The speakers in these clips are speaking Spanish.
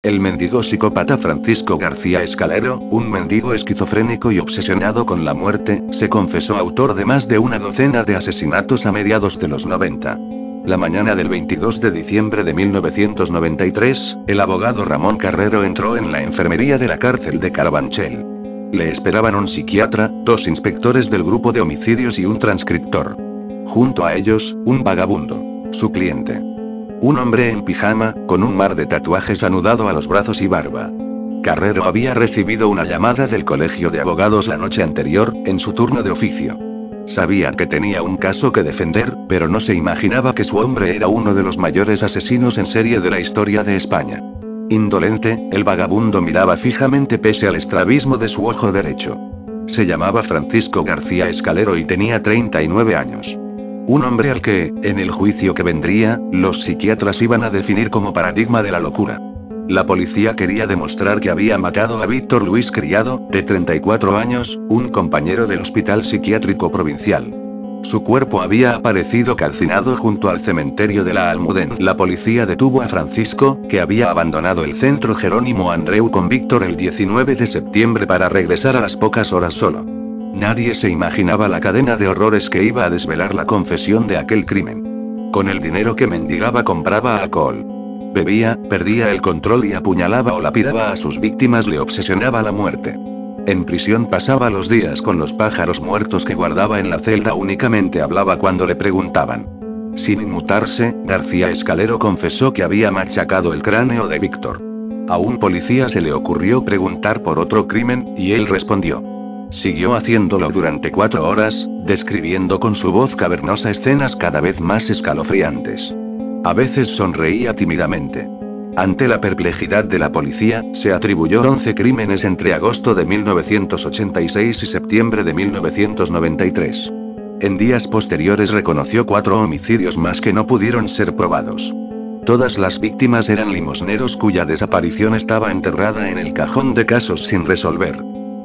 El mendigo psicópata Francisco García Escalero, un mendigo esquizofrénico y obsesionado con la muerte, se confesó autor de más de una docena de asesinatos a mediados de los 90. La mañana del 22 de diciembre de 1993, el abogado Ramón Carrero entró en la enfermería de la cárcel de Carabanchel. Le esperaban un psiquiatra, 2 inspectores del grupo de homicidios y un transcriptor. Junto a ellos, un vagabundo, su cliente. Un hombre en pijama, con un mar de tatuajes anudado a los brazos y barba. Carrero había recibido una llamada del colegio de abogados la noche anterior, en su turno de oficio. Sabía que tenía un caso que defender, pero no se imaginaba que su hombre era uno de los mayores asesinos en serie de la historia de España. Indolente, el vagabundo miraba fijamente pese al estrabismo de su ojo derecho. Se llamaba Francisco García Escalero y tenía 39 años. Un hombre al que, en el juicio que vendría, los psiquiatras iban a definir como paradigma de la locura. La policía quería demostrar que había matado a Víctor Luis Criado, de 34 años, un compañero del Hospital Psiquiátrico Provincial. Su cuerpo había aparecido calcinado junto al cementerio de la Almudena. La policía detuvo a Francisco, que había abandonado el centro Jerónimo Andreu con Víctor el 19 de septiembre para regresar a las pocas horas solo. Nadie se imaginaba la cadena de horrores que iba a desvelar la confesión de aquel crimen. Con el dinero que mendigaba compraba alcohol. Bebía, perdía el control y apuñalaba o lapidaba a sus víctimas, le obsesionaba la muerte. En prisión pasaba los días con los pájaros muertos que guardaba en la celda, únicamente hablaba cuando le preguntaban. Sin inmutarse, García Escalero confesó que había machacado el cráneo de Víctor. A un policía se le ocurrió preguntar por otro crimen, y él respondió. Siguió haciéndolo durante 4 horas, describiendo con su voz cavernosa escenas cada vez más escalofriantes. A veces sonreía tímidamente. Ante la perplejidad de la policía, se atribuyó 11 crímenes entre agosto de 1986 y septiembre de 1993. En días posteriores reconoció 4 homicidios más que no pudieron ser probados. Todas las víctimas eran limosneros cuya desaparición estaba enterrada en el cajón de casos sin resolver.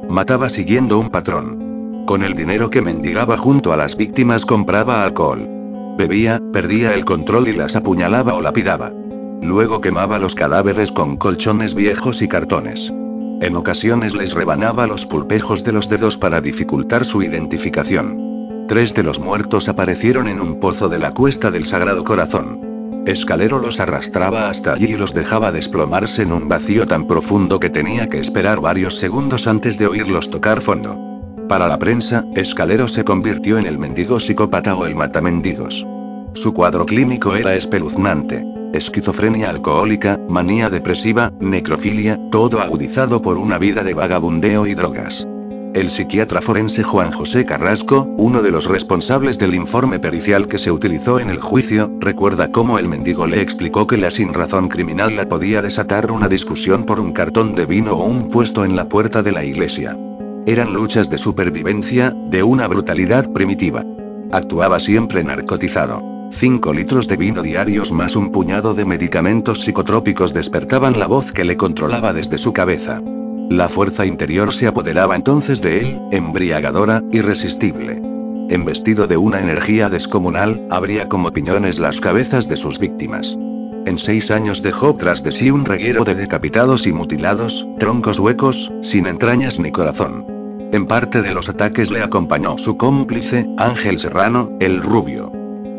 Mataba siguiendo un patrón. Con el dinero que mendigaba junto a las víctimas compraba alcohol. Bebía, perdía el control y las apuñalaba o lapidaba. Luego quemaba los cadáveres con colchones viejos y cartones. En ocasiones les rebanaba los pulpejos de los dedos para dificultar su identificación. 3 de los muertos aparecieron en un pozo de la Cuesta del Sagrado Corazón. Escalero los arrastraba hasta allí y los dejaba desplomarse en un vacío tan profundo que tenía que esperar varios segundos antes de oírlos tocar fondo. Para la prensa, Escalero se convirtió en el mendigo psicópata o el matamendigos. Su cuadro clínico era espeluznante. Esquizofrenia alcohólica, manía depresiva, necrofilia, todo agudizado por una vida de vagabundeo y drogas. El psiquiatra forense Juan José Carrasco, uno de los responsables del informe pericial que se utilizó en el juicio, recuerda cómo el mendigo le explicó que la sinrazón criminal la podía desatar una discusión por un cartón de vino o un puesto en la puerta de la iglesia. Eran luchas de supervivencia, de una brutalidad primitiva. Actuaba siempre narcotizado. 5 litros de vino diarios más un puñado de medicamentos psicotrópicos despertaban la voz que le controlaba desde su cabeza. La fuerza interior se apoderaba entonces de él, embriagadora, irresistible. Embestido de una energía descomunal, abría como piñones las cabezas de sus víctimas. En 6 años dejó tras de sí un reguero de decapitados y mutilados, troncos huecos, sin entrañas ni corazón. En parte de los ataques le acompañó su cómplice, Ángel Serrano, el Rubio.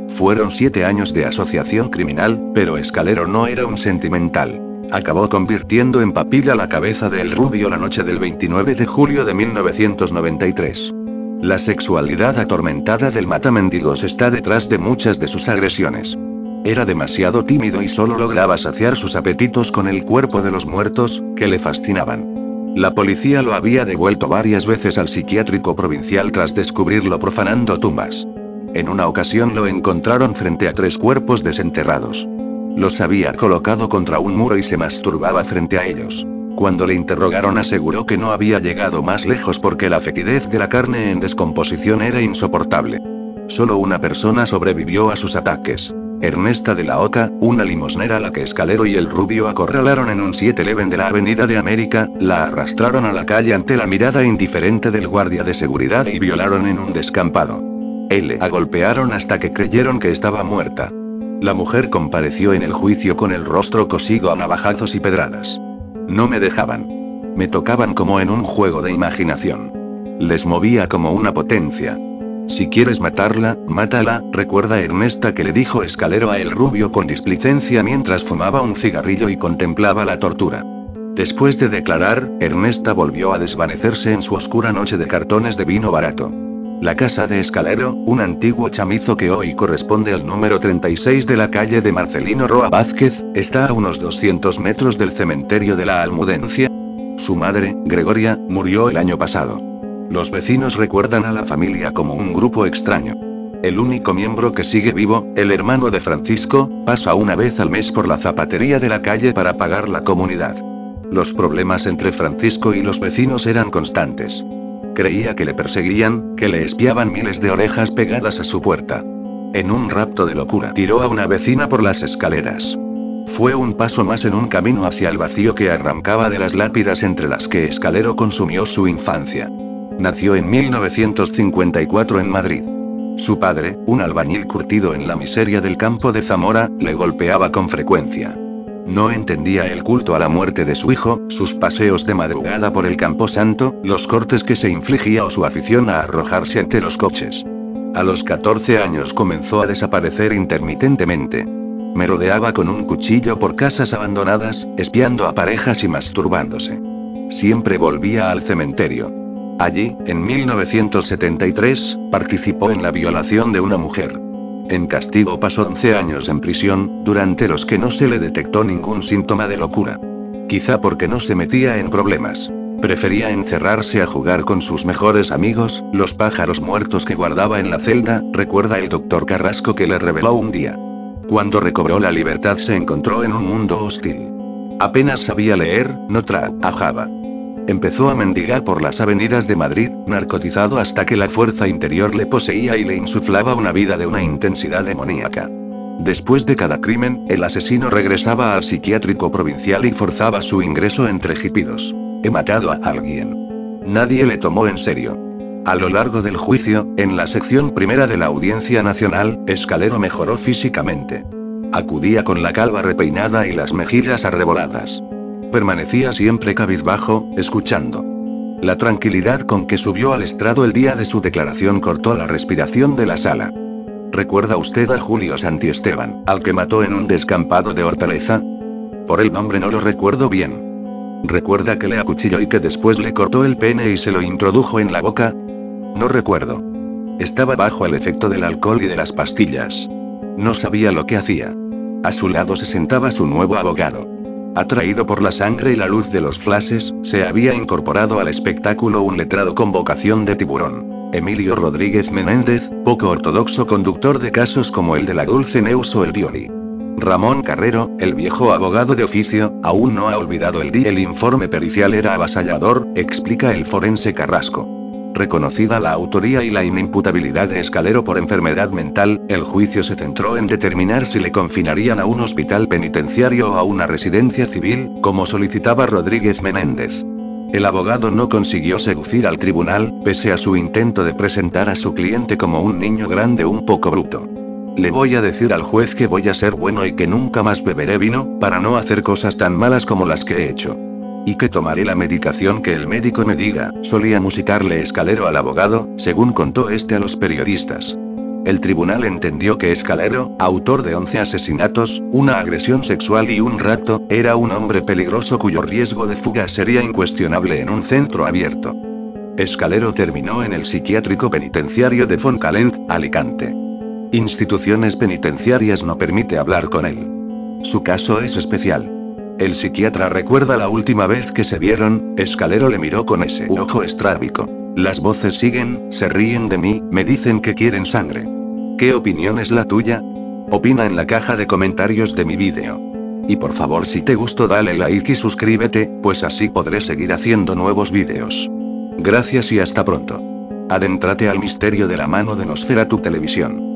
Fueron 7 años de asociación criminal, pero Escalero no era un sentimental. Acabó convirtiendo en papilla la cabeza del Rubio la noche del 29 de julio de 1993. La sexualidad atormentada del matamendigos está detrás de muchas de sus agresiones. Era demasiado tímido y solo lograba saciar sus apetitos con el cuerpo de los muertos, que le fascinaban. La policía lo había devuelto varias veces al psiquiátrico provincial tras descubrirlo profanando tumbas. En una ocasión lo encontraron frente a 3 cuerpos desenterrados. Los había colocado contra un muro y se masturbaba frente a ellos. Cuando le interrogaron aseguró que no había llegado más lejos porque la fetidez de la carne en descomposición era insoportable. Solo una persona sobrevivió a sus ataques. Ernesta de la Oca, una limosnera a la que Escalero y el Rubio acorralaron en un 7-Eleven de la Avenida de América, la arrastraron a la calle ante la mirada indiferente del guardia de seguridad y violaron en un descampado. La golpearon hasta que creyeron que estaba muerta. La mujer compareció en el juicio con el rostro cosido a navajazos y pedradas. No me dejaban. Me tocaban como en un juego de imaginación. Les movía como una potencia. Si quieres matarla, mátala, recuerda Ernesta que le dijo Escalero a el rubio con displicencia mientras fumaba un cigarrillo y contemplaba la tortura. Después de declarar, Ernesta volvió a desvanecerse en su oscura noche de cartones de vino barato. La casa de Escalero, un antiguo chamizo que hoy corresponde al número 36 de la calle de Marcelino Roa Vázquez, está a unos 200 metros del cementerio de la Almudencia. Su madre, Gregoria, murió el año pasado. Los vecinos recuerdan a la familia como un grupo extraño. El único miembro que sigue vivo, el hermano de Francisco, pasa una vez al mes por la zapatería de la calle para pagar la comunidad. Los problemas entre Francisco y los vecinos eran constantes. Creía que le perseguían, que le espiaban miles de orejas pegadas a su puerta. En un rapto de locura tiró a una vecina por las escaleras. Fue un paso más en un camino hacia el vacío que arrancaba de las lápidas entre las que Escalero consumió su infancia. Nació en 1954 en Madrid. Su padre, un albañil curtido en la miseria del campo de Zamora, le golpeaba con frecuencia. No entendía el culto a la muerte de su hijo, sus paseos de madrugada por el camposanto, los cortes que se infligía o su afición a arrojarse ante los coches. A los 14 años comenzó a desaparecer intermitentemente. Merodeaba con un cuchillo por casas abandonadas, espiando a parejas y masturbándose. Siempre volvía al cementerio. Allí, en 1973, participó en la violación de una mujer. En castigo pasó 11 años en prisión, durante los que no se le detectó ningún síntoma de locura. Quizá porque no se metía en problemas. Prefería encerrarse a jugar con sus mejores amigos, los pájaros muertos que guardaba en la celda, recuerda el doctor Carrasco que le reveló un día. Cuando recobró la libertad se encontró en un mundo hostil. Apenas sabía leer, no trabajaba. Empezó a mendigar por las avenidas de Madrid, narcotizado hasta que la fuerza interior le poseía y le insuflaba una vida de una intensidad demoníaca. Después de cada crimen, el asesino regresaba al psiquiátrico provincial y forzaba su ingreso entre jipidos. He matado a alguien. Nadie le tomó en serio. A lo largo del juicio, en la sección primera de la Audiencia Nacional, Escalero mejoró físicamente. Acudía con la calva repeinada y las mejillas arreboladas. Permanecía siempre cabizbajo, escuchando. La tranquilidad con que subió al estrado el día de su declaración cortó la respiración de la sala. ¿Recuerda usted a Julio Santiesteban, al que mató en un descampado de Hortaleza? Por el nombre no lo recuerdo bien. ¿Recuerda que le acuchilló y que después le cortó el pene y se lo introdujo en la boca? No recuerdo. Estaba bajo el efecto del alcohol y de las pastillas. No sabía lo que hacía. A su lado se sentaba su nuevo abogado. Atraído por la sangre y la luz de los flashes, se había incorporado al espectáculo un letrado con vocación de tiburón. Emilio Rodríguez Menéndez, poco ortodoxo conductor de casos como el de la Dulce Neus o el Dioni. Ramón Carrero, el viejo abogado de oficio, aún no ha olvidado el día. El informe pericial era avasallador, explica el forense Carrasco. Reconocida la autoría y la inimputabilidad de Escalero por enfermedad mental, el juicio se centró en determinar si le confinarían a un hospital penitenciario o a una residencia civil, como solicitaba Rodríguez Menéndez. El abogado no consiguió seducir al tribunal, pese a su intento de presentar a su cliente como un niño grande un poco bruto. Le voy a decir al juez que voy a ser bueno y que nunca más beberé vino, para no hacer cosas tan malas como las que he hecho. Y que tomaré la medicación que el médico me diga, solía musicarle Escalero al abogado, según contó este a los periodistas. El tribunal entendió que Escalero, autor de 11 asesinatos, una agresión sexual y un rapto, era un hombre peligroso cuyo riesgo de fuga sería incuestionable en un centro abierto. Escalero terminó en el psiquiátrico penitenciario de Fontcalent, Alicante. Instituciones penitenciarias no permite hablar con él. Su caso es especial. El psiquiatra recuerda la última vez que se vieron, Escalero le miró con ese ojo estrábico. Las voces siguen, se ríen de mí, me dicen que quieren sangre. ¿Qué opinión es la tuya? Opina en la caja de comentarios de mi vídeo. Y por favor, si te gustó dale like y suscríbete, pues así podré seguir haciendo nuevos vídeos. Gracias y hasta pronto. Adéntrate al misterio de la mano de Nosferatu Televisión.